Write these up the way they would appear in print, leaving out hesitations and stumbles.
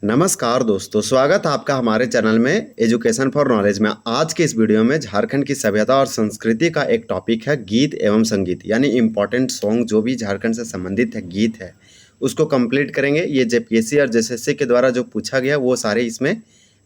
नमस्कार दोस्तों, स्वागत है आपका हमारे चैनल में एजुकेशन फॉर नॉलेज में। आज के इस वीडियो में झारखंड की सभ्यता और संस्कृति का एक टॉपिक है गीत एवं संगीत, यानी इम्पोर्टेंट सॉन्ग जो भी झारखंड से संबंधित है गीत है उसको कंप्लीट करेंगे। ये जेपीएससी और जेएसएससी के द्वारा जो पूछा गया वो सारे इसमें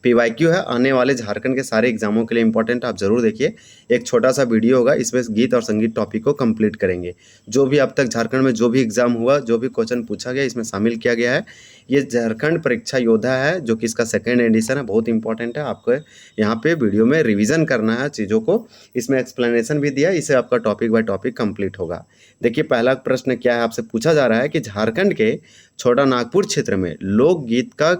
पीवाईक्यू है, आने वाले झारखंड के सारे एग्जामों के लिए इंपॉर्टेंट, आप ज़रूर देखिए। एक छोटा सा वीडियो होगा, इसमें गीत और संगीत टॉपिक को कंप्लीट करेंगे। जो भी अब तक झारखंड में जो भी एग्जाम हुआ, जो भी क्वेश्चन पूछा गया, इसमें शामिल किया गया है। ये झारखंड परीक्षा योद्धा है जो कि इसका सेकेंड एडिशन है, बहुत इंपॉर्टेंट है। आपको यहाँ पे वीडियो में रिवीजन करना है चीज़ों को, इसमें एक्सप्लेनेशन भी दिया है, इसे आपका टॉपिक बाय टॉपिक कंप्लीट होगा। देखिए पहला प्रश्न क्या है, आपसे पूछा जा रहा है कि झारखंड के छोटा नागपुर क्षेत्र में लोकगीत का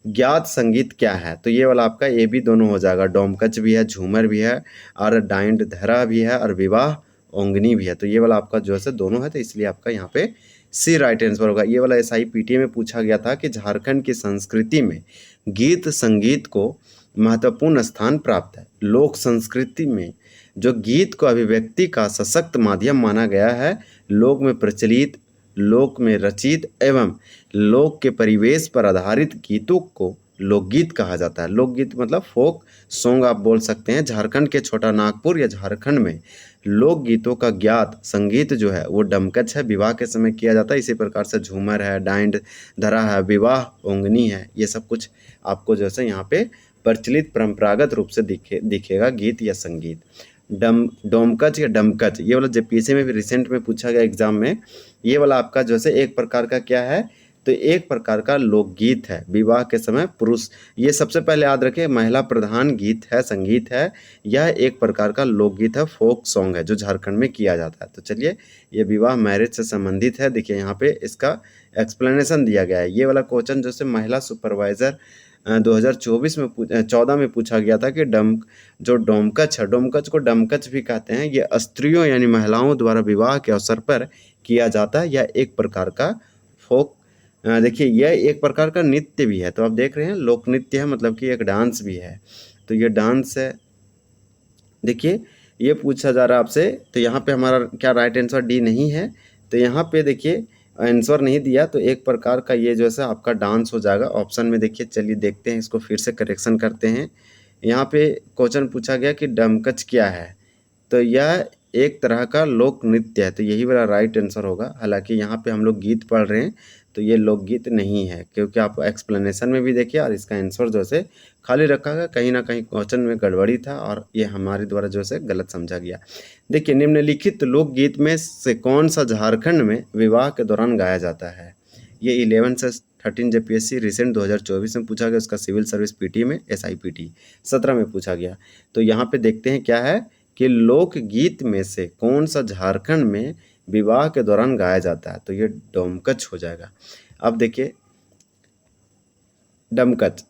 ज्ञात संगीत क्या है। तो ये वाला आपका ए बी दोनों हो जाएगा, डोमकच भी है, झूमर भी है और डाइंड धरा भी है और विवाह ओंगनी भी है। तो ये वाला आपका जो है दोनों है, तो इसलिए आपका यहाँ पे सी राइट आंसर होगा। ये वाला SIPT में पूछा गया था कि झारखंड की संस्कृति में गीत संगीत को महत्वपूर्ण स्थान प्राप्त है। लोक संस्कृति में जो गीत को अभिव्यक्ति का सशक्त माध्यम माना गया है, लोक में प्रचलित, लोक में रचित एवं लोक के परिवेश पर आधारित गीतों को लोकगीत कहा जाता है। लोकगीत मतलब फोक सॉन्ग आप बोल सकते हैं। झारखंड के छोटा नागपुर या झारखंड में लोकगीतों का ज्ञात संगीत जो है वो डमकच है, विवाह के समय किया जाता है। इसी प्रकार से झूमर है, डाइंड धरा है, विवाह ओंगनी है, ये सब कुछ आपको जैसे यहाँ पे प्रचलित परंपरागत रूप से दिखेगा गीत या संगीत। डोमकच या डमकच, ये वाला जेपीएससी में भी रिसेंट में पूछा गया एग्जाम में। ये वाला आपका जो है एक प्रकार का क्या है, तो एक प्रकार का लोकगीत है। विवाह के समय पुरुष, ये सबसे पहले याद रखें, महिला प्रधान गीत है, संगीत है। यह एक प्रकार का लोकगीत है, फोक सॉन्ग है जो झारखंड में किया जाता है। तो चलिए, ये विवाह मैरिज से संबंधित है। देखिए यहाँ पे इसका एक्सप्लेनेशन दिया गया है। ये वाला क्वेश्चन जैसे महिला सुपरवाइजर 2014 में पूछा गया था कि जो डोमकच है, डोमकच को डमकच भी कहते हैं, ये स्त्रियों यानी महिलाओं द्वारा विवाह के अवसर पर किया जाता है। यह एक प्रकार का फोक, देखिए यह एक प्रकार का नृत्य भी है। तो आप देख रहे हैं लोक नृत्य है, मतलब कि एक डांस भी है। तो ये डांस है। देखिए ये पूछा जा रहा है आपसे, तो यहाँ पे हमारा क्या राइट आंसर डी नहीं है। तो यहाँ पे देखिए आंसर नहीं दिया, तो एक प्रकार का ये जो है आपका डांस हो जाएगा ऑप्शन में। देखिए चलिए देखते हैं, इसको फिर से करेक्शन करते हैं। यहाँ पे क्वेश्चन पूछा गया कि डमकच क्या है, तो यह एक तरह का लोक नृत्य है। तो यही वाला राइट आंसर होगा। हालांकि यहाँ पे हम लोग गीत पढ़ रहे हैं, तो ये लोकगीत नहीं है, क्योंकि आप एक्सप्लेनेशन में भी देखिए और इसका आंसर जो है खाली रखा गया, कहीं ना कहीं क्वेश्चन में गड़बड़ी था और ये हमारे द्वारा जो है गलत समझा गया। देखिए निम्नलिखित लोकगीत में से कौन सा झारखंड में विवाह के दौरान गाया जाता है। ये 11 से 13 जेपीएससी रिसेंट 2024 में पूछा गया, उसका सिविल सर्विस पीटी में SIPT 17 में पूछा गया। तो यहाँ पे देखते हैं क्या है कि लोकगीत में से कौन सा झारखंड में विवाह के दौरान गाया जाता है। तो ये डोमकच हो जाएगा। अब देखिए डमकच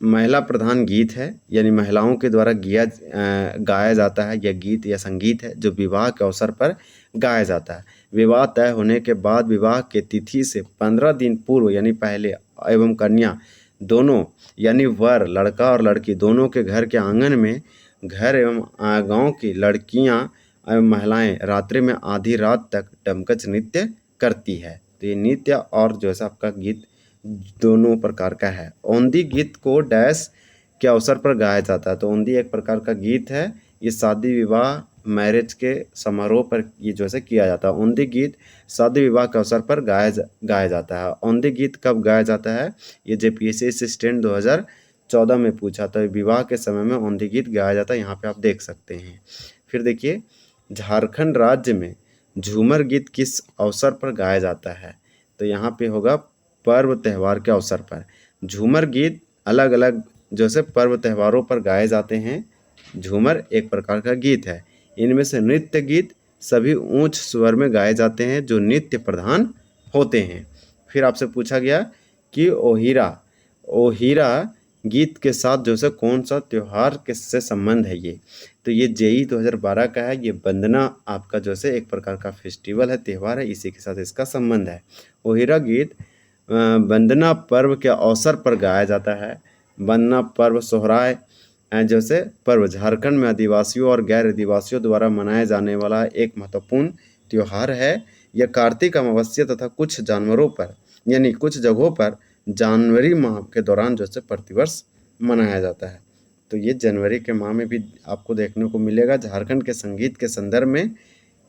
महिला प्रधान गीत है, यानी महिलाओं के द्वारा गाया जाता है। यह गीत या संगीत है जो विवाह के अवसर पर गाया जाता है। विवाह तय होने के बाद विवाह के तिथि से 15 दिन पूर्व यानी पहले एवं कन्या दोनों यानी वर लड़का और लड़की दोनों के घर के आंगन में घर एवं गांव की लड़कियां एवं महिलाएं रात्रि में आधी रात तक डमकच नृत्य करती है। तो ये नृत्य और जो है आपका गीत दोनों प्रकार का है। औंधी गीत को डैश के अवसर पर गाया जाता है। तो औंधी एक प्रकार का गीत है, ये शादी विवाह मैरिज के समारोह पर ये जो है किया जाता है। औंधी गीत शादी विवाह के अवसर पर गाया जाता है। औंधी गीत कब गाया जाता है, ये जेपीएससी असिस्टेंट 2014 में पूछा था। विवाह के समय में औंधी गीत गाया जाता है, यहाँ पे आप देख सकते हैं। फिर देखिए झारखंड राज्य में झूमर गीत किस अवसर पर गाया जाता है। तो यहाँ पे होगा पर्व त्यौहार के अवसर पर। झूमर गीत अलग अलग जो से पर्व त्योहारों पर गाए जाते हैं। झूमर एक प्रकार का गीत है। इनमें से नृत्य गीत सभी ऊंच स्वर में गाए जाते हैं जो नृत्य प्रधान होते हैं। फिर आपसे पूछा गया कि ओहिरा गीत के साथ जो है कौन सा त्यौहार किससे संबंध है ये। तो ये JEE 2012 का है। ये वंदना आपका जो है एक प्रकार का फेस्टिवल है, त्यौहार है, इसी के साथ इसका संबंध है। ओहिरा गीत वंदना पर्व के अवसर पर गाया जाता है। वंदना पर्व सोहराय जैसे पर्व झारखंड में आदिवासियों और गैर आदिवासियों द्वारा मनाया जाने वाला एक महत्वपूर्ण त्यौहार है। यह कार्तिक अमावस्या तथा कुछ जानवरों पर यानी कुछ जगहों पर जनवरी माह के दौरान जो है प्रतिवर्ष मनाया जाता है। तो ये जनवरी के माह में भी आपको देखने को मिलेगा। झारखंड के संगीत के संदर्भ में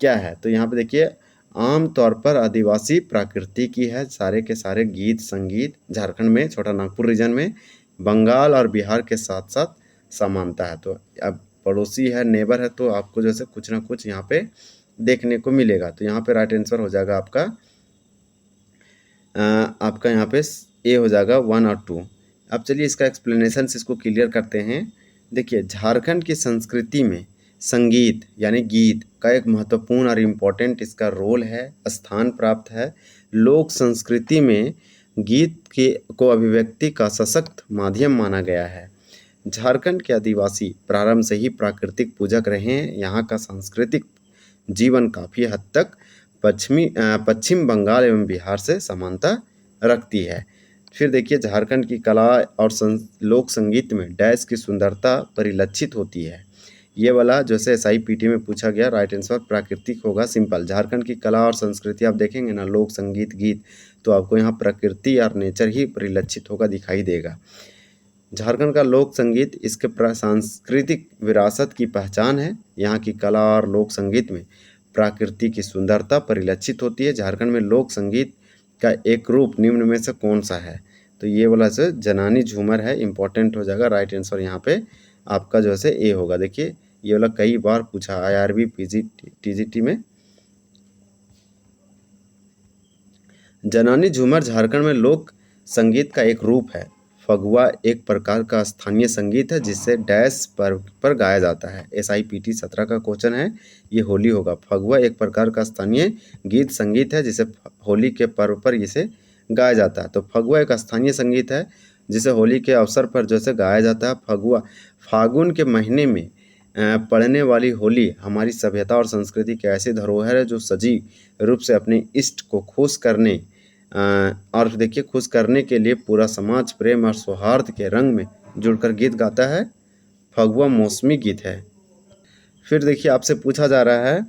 क्या है, तो यहाँ पे देखिए आम तौर पर आदिवासी प्रकृति की है सारे के सारे गीत संगीत झारखंड में, छोटा नागपुर रीजन में, बंगाल और बिहार के साथ साथ समानता है। तो अब पड़ोसी है, नेबर है, तो आपको जैसे कुछ ना कुछ यहाँ पे देखने को मिलेगा। तो यहाँ पे राइट आंसर हो जाएगा आपका यहाँ पे ए हो जाएगा 1 और 2। अब चलिए इसका एक्सप्लेनेशन इसको क्लियर करते हैं। देखिए झारखंड की संस्कृति में संगीत यानी गीत का एक महत्वपूर्ण और इम्पोर्टेंट इसका रोल है, स्थान प्राप्त है। लोक संस्कृति में गीत के को अभिव्यक्ति का सशक्त माध्यम माना गया है। झारखंड के आदिवासी प्रारंभ से ही प्राकृतिक पूजक रहे हैं। यहाँ का सांस्कृतिक जीवन काफ़ी हद तक पश्चिम बंगाल एवं बिहार से समानता रखती है। फिर देखिए झारखंड की कला और लोक संगीत में डैश की सुंदरता परिलक्षित होती है। ये वाला जैसे SIPT में पूछा गया, राइट आंसर प्राकृतिक होगा, सिंपल। झारखंड की कला और संस्कृति आप देखेंगे ना, लोक संगीत गीत, तो आपको यहाँ प्रकृति और नेचर ही परिलक्षित होगा, दिखाई देगा। झारखंड का लोक संगीत इसके सांस्कृतिक विरासत की पहचान है। यहाँ की कला और लोक संगीत में प्रकृति की सुंदरता परिलक्षित होती है। झारखंड में लोक संगीत का एक रूप निम्न में से कौन सा है, तो ये वाला से जनानी झूमर है, इंपॉर्टेंट हो जाएगा। राइट आंसर यहाँ पे आपका जो है ए होगा। देखिए ये वाला कई बार पूछा IRB TGT में। जनानी झूमर झारखंड में लोक संगीत का एक रूप है। फगुआ एक प्रकार का स्थानीय संगीत है जिसे डैश पर्व पर गाया जाता है। SIPT 17 का क्वेश्चन है, ये होली होगा। फगुआ एक प्रकार का स्थानीय गीत संगीत है जिसे होली के पर्व पर इसे गाया जाता है। तो फगुआ एक स्थानीय संगीत है जिसे होली के अवसर पर जैसे गाया जाता है। फगुआ फागुन के महीने में पड़ने वाली होली हमारी सभ्यता और संस्कृति की ऐसी धरोहर है जो सजीव रूप से अपने इष्ट को खुश करने और देखिए खुश करने के लिए पूरा समाज प्रेम और सौहार्द के रंग में जुड़कर गीत गाता है। फगुआ मौसमी गीत है। फिर देखिए आपसे पूछा जा रहा है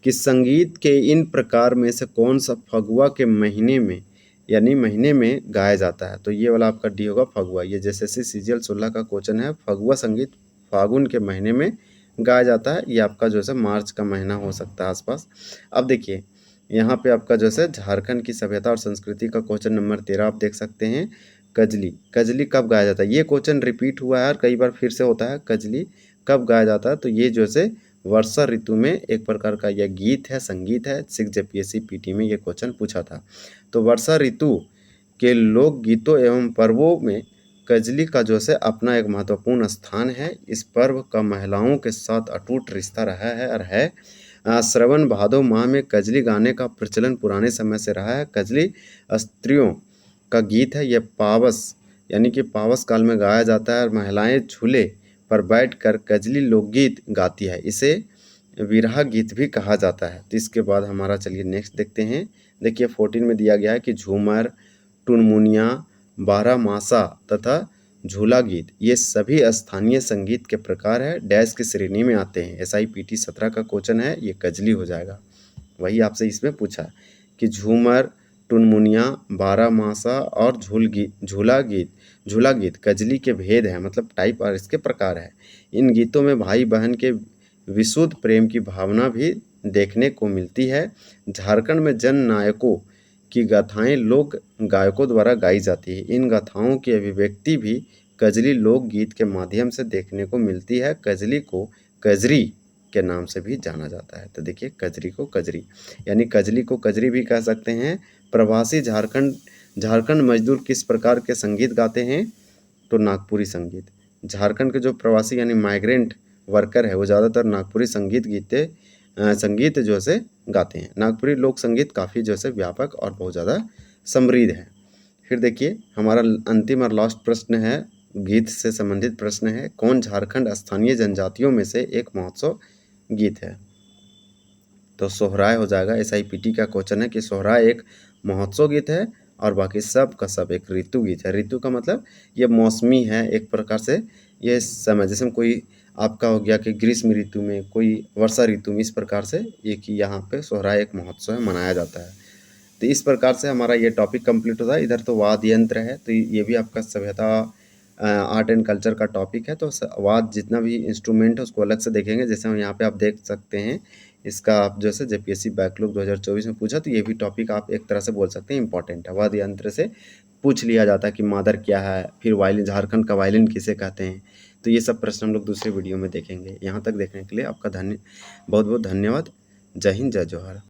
कि संगीत के इन प्रकार में से कौन सा फगुआ के महीने में यानी महीने में गाया जाता है, तो ये वाला आपका डी होगा फगुआ। ये जैसे CGL 16 का क्वेश्चन है। फगुआ संगीत फागुन के महीने में गाया जाता है। ये आपका जो है मार्च का महीना हो सकता है आसपास। अब देखिए यहाँ पे आपका जो है झारखंड की सभ्यता और संस्कृति का क्वेश्चन नंबर 13 आप देख सकते हैं। कजली, कजली कब गाया जाता है, ये क्वेश्चन रिपीट हुआ है और कई बार फिर से होता है। कजली कब गाया जाता है, तो ये जो है वर्षा ऋतु में एक प्रकार का यह गीत है, संगीत है। 6 JPSC PT में ये क्वेश्चन पूछा था। तो वर्षा ऋतु के लोक गीतों एवं पर्वों में कजली का जो है अपना एक महत्वपूर्ण स्थान है। इस पर्व का महिलाओं के साथ अटूट रिश्ता रहा है और है। श्रवण भादो माह में कजली गाने का प्रचलन पुराने समय से रहा है। कजली स्त्रियों का गीत है। यह पावस यानी कि पावस काल में गाया जाता है और महिलाएं झूले पर बैठकर कजली लोकगीत गाती है। इसे विरहा गीत भी कहा जाता है। तो इसके बाद हमारा चलिए नेक्स्ट देखते हैं। देखिए 14 में दिया गया है कि झूमर, टुनमुनिया, बारहमासा तथा झूला गीत ये सभी स्थानीय संगीत के प्रकार है, डैश की श्रेणी में आते हैं। SIPT 17 का क्वेश्चन है, ये कजली हो जाएगा। वही आपसे इसमें पूछा कि झूमर, टुनमुनिया, बारहमासा और झूला गीत कजली के भेद है, मतलब टाइप और इसके प्रकार है। इन गीतों में भाई बहन के विशुद्ध प्रेम की भावना भी देखने को मिलती है। झारखंड में जन नायकों की गाथाएं लोक गायकों द्वारा गाई जाती है। इन गाथाओं की अभिव्यक्ति भी कजली लोकगीत के माध्यम से देखने को मिलती है। कजली को कजरी के नाम से भी जाना जाता है। तो देखिए कजरी को कजरी यानी कजली को कजरी भी कह सकते हैं। प्रवासी झारखंड मजदूर किस प्रकार के संगीत गाते हैं, तो नागपुरी संगीत। झारखंड के जो प्रवासी यानी माइग्रेंट वर्कर है वो ज़्यादातर नागपुरी संगीत जो है गाते हैं। नागपुरी लोक संगीत काफ़ी जो है व्यापक और बहुत ज़्यादा समृद्ध है। फिर देखिए हमारा अंतिम और लास्ट प्रश्न है, गीत से संबंधित प्रश्न है। कौन झारखंड स्थानीय जनजातियों में से एक महोत्सव गीत है, तो सोहराय हो जाएगा। SIPT का क्वेश्चन है कि सोहराय एक महोत्सव गीत है और बाकी सब का सब एक ऋतु गीत है। ऋतु का मतलब ये मौसमी है एक प्रकार से, ये समय जैसे कोई आपका हो गया कि ग्रीष्म ऋतु में, कोई वर्षा ऋतु में, इस प्रकार से ये कि यहाँ पे सोहराय एक महोत्सव है, मनाया जाता है। तो इस प्रकार से हमारा ये टॉपिक कंप्लीट होता है। इधर तो वाद्य यंत्र है, तो ये भी आपका सभ्यता आर्ट एंड कल्चर का टॉपिक है। तो वाद्य जितना भी इंस्ट्रूमेंट है उसको अलग से देखेंगे। जैसे हम यहाँ पे आप देख सकते हैं, इसका आप जैसे जेपीएससी बैकलॉग 2024 में पूछा, तो ये भी टॉपिक आप एक तरह से बोल सकते हैं इंपॉर्टेंट है। वाद्य यंत्र से पूछ लिया जाता है कि मादर क्या है, फिर वायलिन, झारखंड का वायलिन किसे कहते हैं। तो ये सब प्रश्न हम लोग दूसरे वीडियो में देखेंगे। यहाँ तक देखने के लिए आपका बहुत बहुत धन्यवाद। जय हिंद, जय जोहार।